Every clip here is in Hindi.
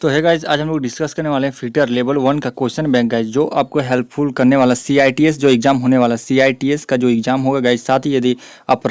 तो है गाइज, आज हम लोग डिस्कस करने वाले हैं फिटर लेवल 1 का क्वेश्चन बैंक गाइज, जो आपको हेल्पफुल करने वाला CITS जो एग्जाम होने वाला CITS का जो एग्जाम होगा गाइज। साथ ही यदि आप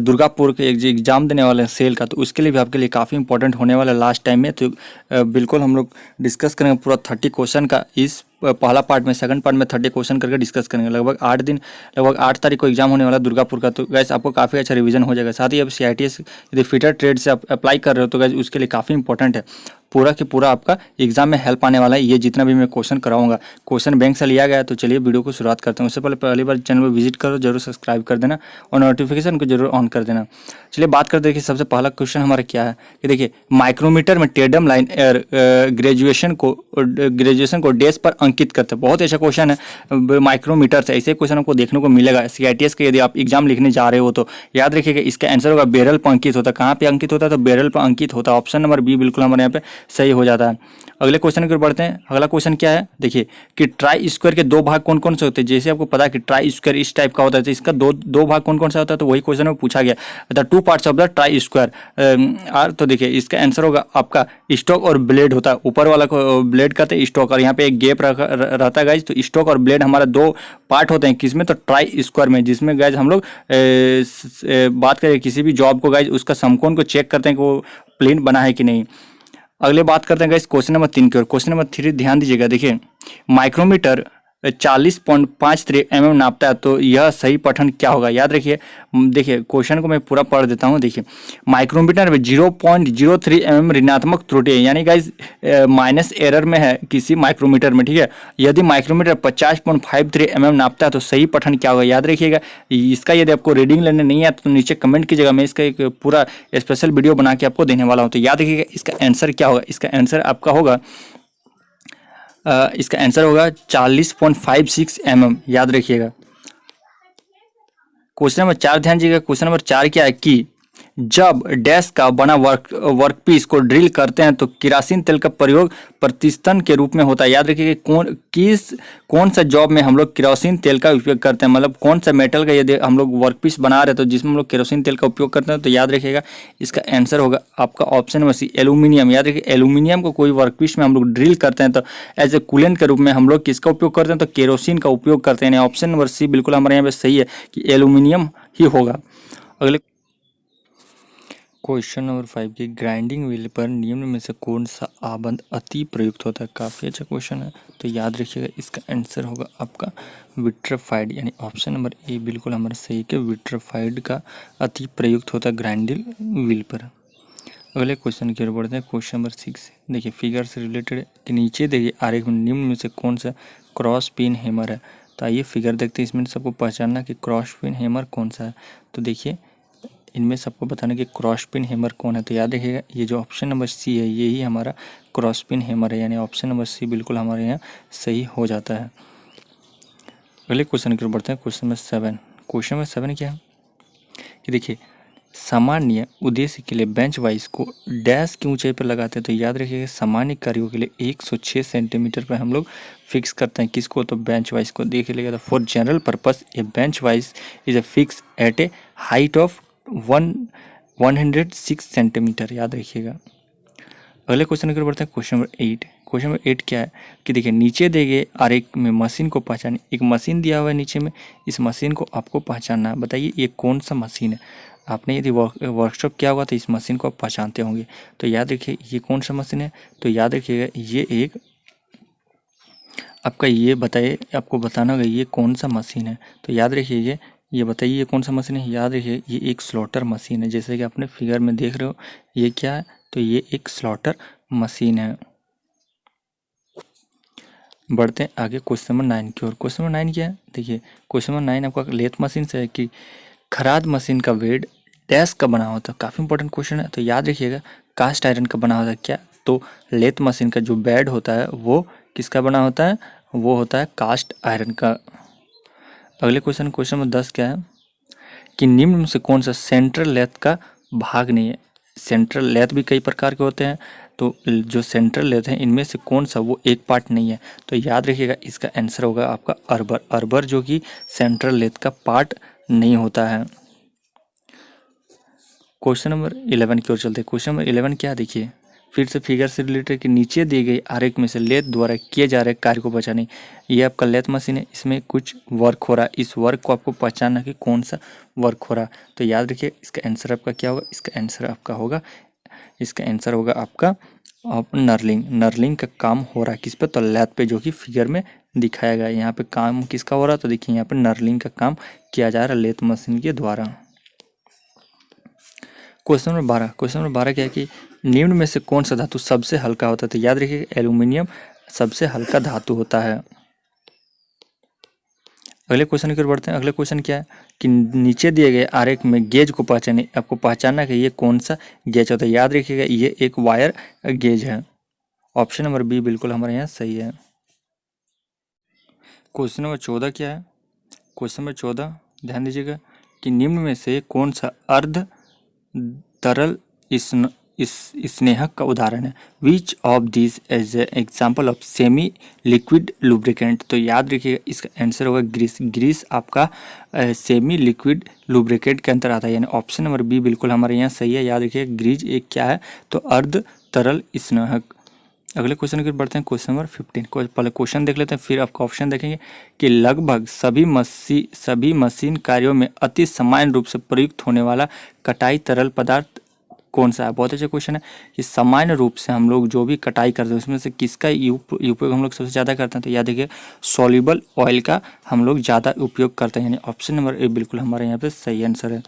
दुर्गापुर के एग्जाम देने वाले हैं सेल का, तो उसके लिए भी आपके लिए काफ़ी इंपॉर्टेंट होने वाला है लास्ट टाइम में। तो बिल्कुल हम लोग डिस्कस करेंगे पूरा 30 क्वेश्चन का। इस पहला पार्ट में, सेकंड पार्ट में 30 क्वेश्चन करके डिस्कस करेंगे। लगभग 8 तारीख को एग्जाम होने वाला दुर्गापुर का। तो गैस आपको काफ़ी अच्छा रिवीजन हो जाएगा। साथ ही अब CITS यदि फिटर ट्रेड से आप अप्लाई कर रहे हो तो गैस उसके लिए काफ़ी इंपॉर्टेंट है। पूरा के पूरा आपका एग्जाम में हेल्प आने वाला है। ये जितना भी मैं क्वेश्चन कराऊंगा क्वेश्चन बैंक से लिया गया है। तो चलिए वीडियो को शुरुआत करते हैं। उससे पहले पहली बार चैनल पर विजिट करो, जरूर सब्सक्राइब कर देना और नोटिफिकेशन को जरूर ऑन कर देना। चलिए बात करते हैं कि सबसे पहला क्वेश्चन हमारा क्या है कि देखिए, माइक्रोमीटर में टेडम लाइन एयर ग्रेजुएशन को डैश पर अंकित करते हैं। बहुत अच्छा क्वेश्चन है माइक्रोमीटर से। ऐसे क्वेश्चन आपको देखने को मिलेगा CITS के। यदि आप एग्जाम लिखने जा रहे हो तो याद रखिएगा इसका आंसर होगा बैरल पर अंकित होता है। कहाँ पे अंकित होता है? तो बैरल पर अंकित होता है। ऑप्शन नंबर बी बिल्कुल हमारे यहाँ पे सही हो जाता है। अगले क्वेश्चन की ओर बढ़ते हैं। अगला क्वेश्चन क्या है देखिए, कि ट्राई स्क्वायर के दो भाग कौन कौन से होते हैं। जैसे आपको पता है कि ट्राई स्क्वायर इस टाइप का होता है, तो इसका दो भाग कौन कौन सा होता है, तो वही क्वेश्चन में पूछा गया the 2 parts of the try square. तो देखिए इसका आंसर होगा आपका स्टॉक और ब्लेड होता है। ऊपर वाला को ब्लेड कहते हैं स्टॉक, और यहाँ पे एक गैप रहता है गाइज। तो स्टॉक और ब्लेड हमारा 2 पार्ट होते हैं। किसमें? तो ट्राई स्क्वायर में, जिसमें गाइज हम लोग बात करें किसी भी जॉब को गाइज उसका समकोण को चेक करते हैं कि वो प्लेन बना है कि नहीं। अगले बात करते हैं गाइस क्वेश्चन नंबर 3 की ओर। क्वेश्चन नंबर 3 ध्यान दीजिएगा। देखिए, माइक्रोमीटर 40.53 mm नापता है, तो यह सही पठन क्या होगा? याद रखिए, देखिए क्वेश्चन को मैं पूरा पढ़ देता हूँ। देखिए, माइक्रोमीटर में 0.03 mm ऋणात्मक त्रुटि है, यानी गाइस माइनस एरर में है किसी माइक्रोमीटर में, ठीक है। यदि माइक्रोमीटर 50.53 mm नापता है तो सही पठन क्या होगा? याद रखिएगा। इसका यदि आपको रीडिंग लेने नहीं आता तो नीचे कमेंट कीजिएगा, मैं इसका एक पूरा स्पेशल वीडियो बना के आपको देने वाला हूँ। तो याद रखिएगा इसका आंसर क्या होगा। इसका आंसर आपका होगा इसका आंसर होगा 40.56 mm। याद रखिएगा। क्वेश्चन नंबर 4 ध्यान दीजिएगा। क्वेश्चन नंबर 4 क्या है कि जब डैश का बना वर्कपीस को ड्रिल करते हैं तो केरोसिन तेल का प्रयोग प्रतिस्थापन के रूप में होता है। याद रखिए कौन सा जॉब में हम लोग केरोसिन तेल का उपयोग करते हैं, मतलब कौन सा मेटल का यदि हम लोग वर्कपीस बना रहे हैं तो जिसमें हम लोग केरोसिन तेल का उपयोग करते हैं। तो याद रखिएगा इसका आंसर होगा आपका ऑप्शन नंबर सी, एल्यूमिनियम। याद रखिए एल्यूमिनियम को कोई वर्कपीस में हम लोग ड्रिल करते हैं तो एज ए कूलेंट के रूप में हम लोग किसका उपयोग करते हैं? तो केरोसिन का उपयोग करते हैं। ऑप्शन नंबर सी बिल्कुल हमारे यहाँ पे सही है कि एल्यूमिनियम ही होगा। अगले क्वेश्चन नंबर 5 की ग्राइंडिंग व्हील पर निम्न में से कौन सा आबंध अति प्रयुक्त होता है? काफ़ी अच्छा क्वेश्चन है। तो याद रखिएगा इसका आंसर होगा आपका विट्रिफाइड, यानी ऑप्शन नंबर ए बिल्कुल हमारा सही है कि विट्रिफाइड का अति प्रयुक्त होता है ग्राइंडिंग व्हील पर। अगले क्वेश्चन की ओर बढ़ते हैं। क्वेश्चन नंबर 6 देखिए, फिगर से रिलेटेड कि नीचे देखिए आरेख में निम्न में से कौन सा क्रॉस पिन हैमर है। तो आइए फिगर देखते हैं, इसमें सबको पहचानना कि क्रॉस पिन हैमर कौन सा है। तो देखिए इनमें सबको बताना कि क्रॉस पिन हैमर कौन है। तो याद रखिएगा ये जो ऑप्शन नंबर सी है यही हमारा क्रॉस पिन हैमर है, यानी ऑप्शन नंबर सी बिल्कुल हमारे यहाँ सही हो जाता है। अगले क्वेश्चन की ओर बढ़ते हैं। Question number 7। क्वेश्चन नंबर 7 क्या है कि देखिए, सामान्य उद्देश्य के लिए बेंच वाइज को डैश की ऊंचाई पर लगाते हैं। तो याद रखिएगा सामान्य कार्यों के लिए 106 सेंटीमीटर पर हम लोग फिक्स करते हैं। किसको? तो बेंच वाइज को। देख लीजिएगा, for general purpose A bench wise is a fix eight A height of 106 centimetre. याद रखिएगा। अगले क्वेश्चन की ओर बढ़ते हैं। Question number 8। क्वेश्चन नंबर 8 क्या है कि देखिए, नीचे दिए आरेख में मशीन को पहचाने। एक मशीन दिया हुआ है नीचे में, इस मशीन को आपको पहचानना है। बताइए ये कौन सा मशीन है। आपने यदि वर्कशॉप किया होगा तो इस मशीन को आप पहचानते होंगे। तो याद रखिए ये कौन सा मशीन है। तो याद रखिएगा ये एक आपका, ये बताइए आपको बताना होगा ये कौन सा मशीन है। तो याद रखिए ये बताइए ये कौन सा मशीन है। याद रखिए ये एक स्लॉटर मशीन है। जैसे कि आपने फिगर में देख रहे हो ये क्या है, तो ये एक स्लॉटर मशीन है। बढ़ते हैं आगे क्वेश्चन नंबर 9 की ओर। क्वेश्चन नंबर 9 क्या है देखिए, क्वेश्चन नंबर 9 आपका लेथ मशीन से है कि खराद मशीन का वेट डैश का बना होता है। काफ़ी इंपॉर्टेंट क्वेश्चन है। तो याद रखिएगा कास्ट आयरन का बना होता है। क्या? तो लेथ मशीन का जो बेड होता है वो किसका बना होता है? वो होता है कास्ट आयरन का। अगले क्वेश्चन नंबर 10 क्या है कि निम्न में से कौन सा सेंट्रल लेथ का भाग नहीं है। सेंट्रल लेथ भी कई प्रकार के होते हैं, तो जो सेंट्रल लेथ हैं इनमें से कौन सा वो एक पार्ट नहीं है। तो याद रखिएगा इसका आंसर होगा आपका अर्बर। अर्बर जो कि सेंट्रल लेथ का पार्ट नहीं होता है। क्वेश्चन नंबर 11 की ओर चलते हैं। क्वेश्चन नंबर 11 क्या देखिए, फिर से फिगर से रिलेटेड कि नीचे दिए गए आरेख में से लेथ द्वारा किए जा रहे कार्य को पहचाने। ये आपका लेथ मशीन है, इसमें कुछ वर्क हो रहा है, इस वर्क को आपको पहचानना कि कौन सा वर्क हो रहा है। तो याद रखिए इसका आंसर आपका क्या होगा, इसका आंसर आपका होगा, इसका आंसर होगा आपका नर्लिंग। नर्लिंग का काम हो रहा है किस पे, तो लेथ पे, जो कि फिगर में दिखाया गया है। यहाँ पे काम किसका हो रहा है, तो देखिए यहाँ पे नर्लिंग का काम किया जा रहा है लेथ मशीन के द्वारा। क्वेश्चन नंबर 12, क्वेश्चन नंबर 12 क्या है कि निम्न में से कौन सा धातु सबसे हल्का होता है। तो याद रखिए एल्यूमिनियम सबसे हल्का धातु होता है। अगले क्वेश्चन की ओर बढ़ते हैं। अगले क्वेश्चन क्या है कि नीचे दिए गए आरेख में गेज को पहचाने, आपको पहचानना कि ये कौन सा गेज होता है। याद रखिएगा ये एक वायर गेज है। ऑप्शन नंबर बी बिल्कुल हमारे यहाँ सही है। क्वेश्चन नंबर 14 क्या है, क्वेश्चन नंबर 14 ध्यान दीजिएगा कि निम्न में से कौन सा अर्ध तरल स्नेहक का उदाहरण है। Which of this as example of semi liquid lubricant. तो याद रखिएगा इसका आंसर होगा ग्रीस। ग्रीस आपका सेमी लिक्विड लुब्रिकेंट के अंतर आता है, यानी ऑप्शन नंबर बी बिल्कुल हमारे यहाँ सही है। याद रखिए ग्रीज एक क्या है, तो अर्ध तरल स्नेहक। अगले क्वेश्चन की बढ़ते हैं, क्वेश्चन नंबर 15। पहले क्वेश्चन देख लेते हैं, फिर आपका ऑप्शन देखेंगे कि लगभग सभी मशीन कार्यों में अति सामान्य रूप से प्रयुक्त होने वाला कटाई तरल पदार्थ कौन सा है। बहुत अच्छा क्वेश्चन है कि सामान्य रूप से हम लोग जो भी कटाई करते हैं उसमें से किसका उपयोग हम लोग सबसे ज़्यादा करते हैं। तो याद देखिए सॉल्युबल ऑयल का हम लोग ज़्यादा उपयोग करते हैं, यानी ऑप्शन नंबर ए बिल्कुल हमारे यहाँ पे सही आंसर है।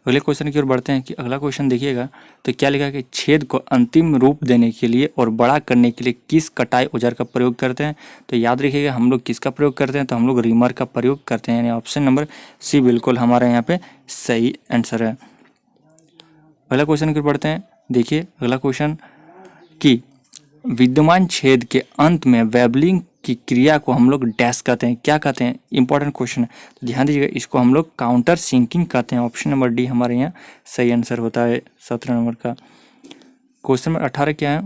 अगले क्वेश्चन की ओर बढ़ते हैं कि अगला क्वेश्चन देखिएगा तो क्या लिखा है कि छेद को अंतिम रूप देने के लिए और बड़ा करने के लिए किस कटाई औजार का प्रयोग करते हैं। तो याद रखिएगा हम लोग किसका प्रयोग करते हैं, तो हम लोग रीमर का प्रयोग करते हैं, यानी ऑप्शन नंबर सी बिल्कुल हमारे यहाँ पे सही आंसर है। अगला क्वेश्चन की ओर बढ़ते हैं। देखिए अगला क्वेश्चन कि विद्यमान छेद के अंत में वेबलिंग की क्रिया को हम लोग डैश कहते हैं, क्या कहते हैं, इंपॉर्टेंट क्वेश्चन है, तो ध्यान दीजिएगा इसको हम लोग काउंटर सिंकिंग कहते हैं। ऑप्शन नंबर डी हमारे यहाँ सही आंसर होता है 17 नंबर का। क्वेश्चन नंबर 18 क्या है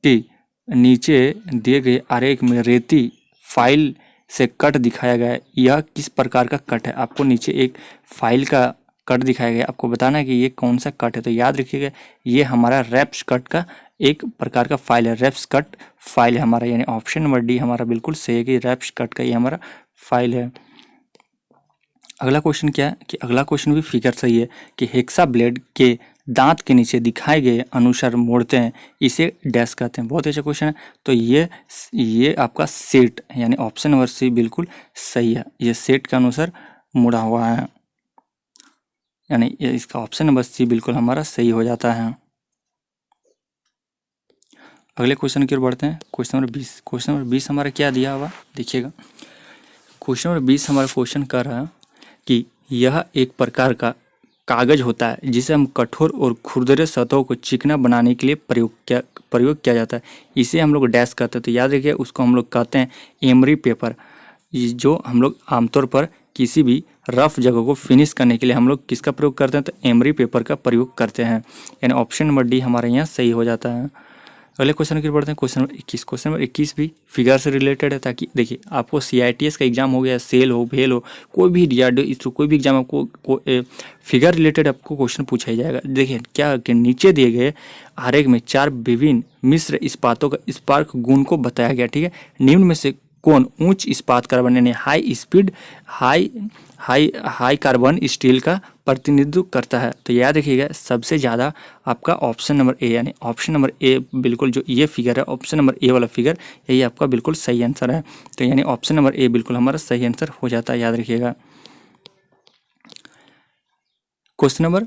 कि नीचे दिए गए आरेख में रेती फाइल से कट दिखाया गया है, यह किस प्रकार का कट है। आपको नीचे एक फाइल का कट दिखाया गया, आपको बताना है कि ये कौन सा कट है। तो याद रखिएगा ये हमारा रैप्स कट का एक प्रकार का फाइल है, रैप्स कट फाइल है हमारा, यानी ऑप्शन नंबर डी हमारा बिल्कुल सही है कि रैप्स कट का ये हमारा फाइल है। अगला क्वेश्चन क्या है कि अगला क्वेश्चन भी फिगर सही है कि हेक्सा ब्लेड के दांत के नीचे दिखाए गए अनुसार मोड़ते हैं, इसे डैश कहते हैं। बहुत अच्छा क्वेश्चन है। तो ये आपका सेट, यानी ऑप्शन नंबर सी बिल्कुल सही है, ये सेट के अनुसार मुड़ा हुआ है, यानी इसका ऑप्शन नंबर सी बिल्कुल हमारा सही हो जाता है। अगले क्वेश्चन की ओर बढ़ते हैं, क्वेश्चन नंबर 20। क्वेश्चन नंबर 20 हमारा क्या दिया हुआ देखिएगा। क्वेश्चन नंबर 20 हमारा क्वेश्चन कर रहा है कि यह एक प्रकार का कागज होता है जिसे हम कठोर और खुरदरे सतहों को चिकना बनाने के लिए प्रयोग किया जाता है, इसे हम लोग डैश कहते हैं। तो याद रखिए उसको हम लोग कहते हैं एमरी पेपर, जो हम लोग आमतौर पर किसी भी रफ जगह को फिनिश करने के लिए हम लोग किसका प्रयोग करते हैं, तो एमरी पेपर का प्रयोग करते हैं, यानी ऑप्शन नंबर डी हमारे यहाँ सही हो जाता है। अगले क्वेश्चन की बढ़ते हैं, क्वेश्चन नंबर 21। क्वेश्चन नंबर 21 भी फिगर से रिलेटेड है, ताकि देखिए आपको CITS का एग्जाम हो गया, सेल हो, भेल हो, कोई भी DRDO इसरो कोई भी एग्जाम आपको फिगर रिलेटेड आपको क्वेश्चन पूछा ही जाएगा। देखिए क्या कि नीचे दिए गए आरेख में 4 विभिन्न मिश्र इस्पातों का स्पार्क गुण को बताया गया, ठीक है। निम्न में से कौन उच्च इस्पात कार्बन यानी high speed high carbon steel का प्रतिनिधित्व करता है। तो याद रखिएगा सबसे ज़्यादा आपका ऑप्शन नंबर ए, यानी ऑप्शन नंबर ए बिल्कुल जो ये फिगर है ऑप्शन नंबर ए वाला फिगर, यही आपका बिल्कुल सही आंसर है। तो यानी ऑप्शन नंबर ए बिल्कुल हमारा सही आंसर हो जाता है, याद रखिएगा। क्वेश्चन नंबर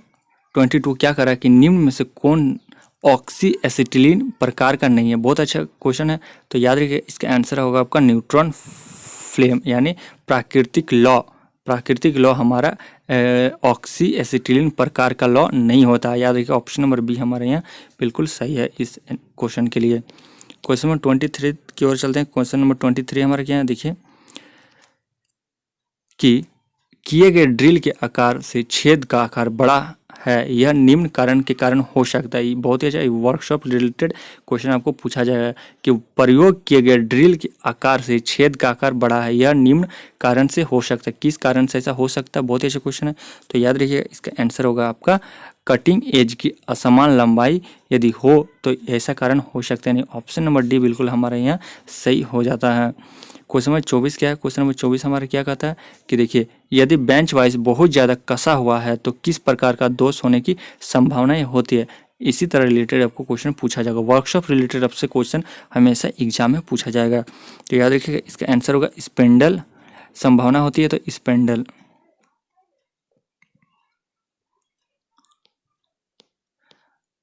22 क्या करा कि निम्न में से कौन ऑक्सी एसिटिलीन प्रकार का नहीं है। बहुत अच्छा क्वेश्चन है। तो याद रखिए इसका आंसर होगा आपका न्यूट्रॉन फ्लेम, यानी प्राकृतिक लॉ हमारा ऑक्सी एसिटिलीन प्रकार का लॉ नहीं होता है। याद रखिए ऑप्शन नंबर बी हमारे यहाँ बिल्कुल सही है इस क्वेश्चन के लिए। क्वेश्चन नंबर 23 की ओर चलते हैं। क्वेश्चन नंबर 23 हमारा क्या है देखिए कि किए गए ड्रिल के आकार से छेद का आकार बड़ा है, यह निम्न कारण के कारण हो सकता है। बहुत ही अच्छा वर्कशॉप रिलेटेड क्वेश्चन आपको पूछा जाएगा कि प्रयोग किए गए ड्रिल के आकार से छेद का आकार बड़ा है, यह निम्न कारण से हो सकता है। किस कारण से ऐसा हो सकता है, बहुत ही अच्छा क्वेश्चन है। तो याद रखिए इसका आंसर होगा आपका कटिंग एज की असमान लंबाई यदि हो तो ऐसा कारण हो सकता है नहीं। ऑप्शन नंबर डी बिल्कुल हमारे यहाँ सही हो जाता है। क्वेश्चन नंबर 24 क्या है? क्वेश्चन नंबर 24 हमारा क्या कहता है कि देखिए, यदि बेंच वाइज बहुत ज़्यादा कसा हुआ है तो किस प्रकार का दोष होने की संभावनाएं होती है। इसी तरह रिलेटेड आपको क्वेश्चन पूछा जाएगा। वर्कशॉप रिलेटेड आपसे क्वेश्चन हमेशा एग्जाम में पूछा जाएगा, तो याद रखिएगा इसका आंसर होगा स्पेंडल। संभावना होती है तो स्पेंडल।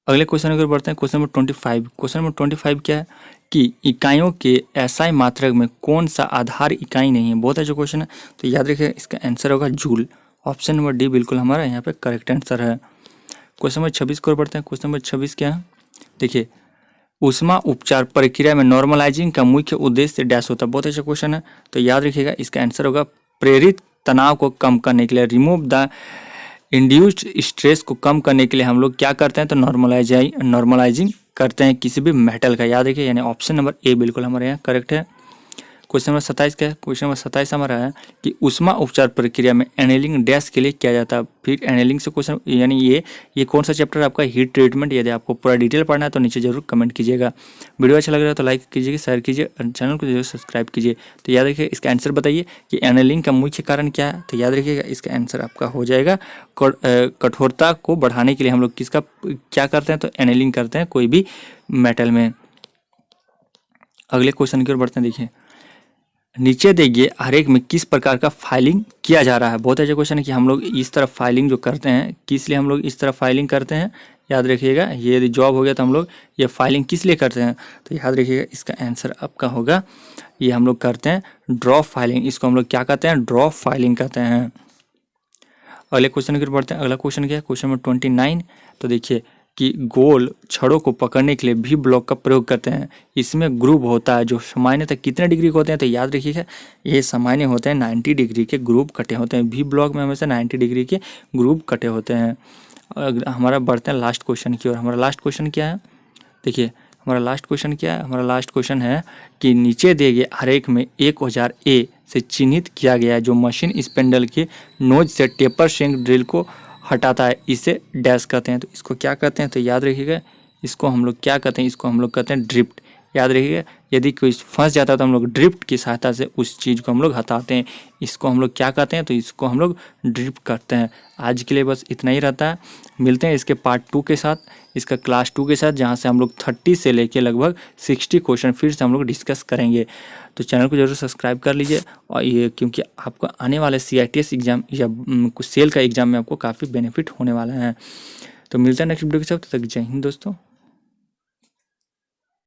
अगले क्वेश्चन की ओर बढ़ते हैं। Question number 25। क्वेश्चन नंबर 25 क्या है कि इकाइयों के एसआई मात्रक में कौन सा आधार इकाई नहीं है। बहुत अच्छा क्वेश्चन है, तो याद रखिए इसका आंसर होगा जूल। ऑप्शन नंबर डी बिल्कुल हमारा यहाँ पे करेक्ट आंसर है। क्वेश्चन नंबर 26 की ओर बढ़ते हैं। क्वेश्चन नंबर 26 क्या है? देखिए, ऊष्मा उपचार प्रक्रिया में नॉर्मलाइजिंग का मुख्य उद्देश्य डैश होता है। बहुत अच्छा क्वेश्चन है, तो याद रखिएगा इसका आंसर होगा प्रेरित तनाव को कम करने के लिए, रिमूव द इंड्यूस्ड स्ट्रेस को कम करने के लिए हम लोग क्या करते हैं तो नॉर्मलाइजिंग करते हैं किसी भी मेटल का। याद रखिए, यानी ऑप्शन नंबर ए बिल्कुल हमारे यहाँ करेक्ट है। क्वेश्चन नंबर 27 क्या है? क्वेश्चन नंबर 27 हमारा है कि ऊष्मा उपचार प्रक्रिया में एनेलिंग डैश के लिए किया जाता है। फिर एनेलिंग से क्वेश्चन, यानी ये कौन सा चैप्टर आपका? Heat treatment. यदि आपको पूरा डिटेल पढ़ना है तो नीचे जरूर कमेंट कीजिएगा। वीडियो अच्छा लग रहा है तो लाइक कीजिए, शेयर कीजिए, चैनल को जरूर सब्सक्राइब कीजिए। तो याद रखिए इसका आंसर बताइए कि एनेलिंग का मुख्य कारण क्या है। तो याद रखिएगा इसका आंसर आपका हो जाएगा कठोरता को बढ़ाने के लिए हम लोग किसका क्या करते हैं तो एनेलिंग करते हैं कोई भी मेटल में। अगले क्वेश्चन की ओर बढ़ते हैं। देखिए, नीचे देखिए हर एक में किस प्रकार का फाइलिंग किया जा रहा है। बहुत अच्छा क्वेश्चन है कि हम लोग इस तरह फाइलिंग जो करते हैं, किस लिए हम लोग इस तरह फाइलिंग करते हैं। याद रखिएगा, ये यदि जॉब हो गया तो हम लोग ये फाइलिंग किस लिए करते हैं। तो याद रखिएगा इसका आंसर आपका होगा, ये हम लोग करते हैं ड्रॉ फाइलिंग। इसको हम लोग क्या कहते हैं? ड्रॉ फाइलिंग कहते हैं। अगले क्वेश्चन की ओर बढ़ते हैं। अगला क्वेश्चन क्या है? Question number 29। तो देखिए कि गोल छड़ों को पकड़ने के लिए भी ब्लॉक का प्रयोग करते हैं। इसमें ग्रुप होता है जो सामान्यतः कितने डिग्री के होते हैं। तो याद रखिएगा ये सामान्य होते हैं 90 डिग्री के ग्रुप कटे होते हैं। भी ब्लॉक में हमेशा 90 डिग्री के ग्रुप कटे होते हैं। हमारा बढ़ते हैं लास्ट क्वेश्चन की ओर। हमारा लास्ट क्वेश्चन क्या है? देखिए हमारा लास्ट क्वेश्चन क्या है? हमारा लास्ट क्वेश्चन है कि नीचे दिए गए आरेख में एक औजार ए से चिन्हित किया गया है जो मशीन स्पेंडल के नोज से टेपर शेंक ड्रिल को हटाता है, इसे डैश कहते हैं। तो इसको क्या कहते हैं? तो याद रखिएगा इसको हम लोग क्या कहते हैं? इसको हम लोग कहते हैं ड्रिफ्ट। याद रखिएगा, यदि कोई फंस जाता है तो हम लोग ड्रिफ्ट की सहायता से उस चीज़ को हम लोग हटाते हैं। इसको हम लोग क्या कहते हैं? तो इसको हम लोग ड्रिफ्ट करते हैं। आज के लिए बस इतना ही रहता है। मिलते हैं इसके पार्ट 2 के साथ, इसका क्लास 2 के साथ, जहाँ से हम लोग 30 से लेके लगभग 60 क्वेश्चन फिर से हम लोग डिस्कस करेंगे। तो चैनल को जरूर सब्सक्राइब कर लीजिए, और ये क्योंकि आपको आने वाले CITS एग्जाम या कुछ सेल का एग्जाम में आपको काफ़ी बेनिफिट होने वाला है। तो मिलते हैं नेक्स्ट वीडियो के साथ, तब तक जय हिंद दोस्तों।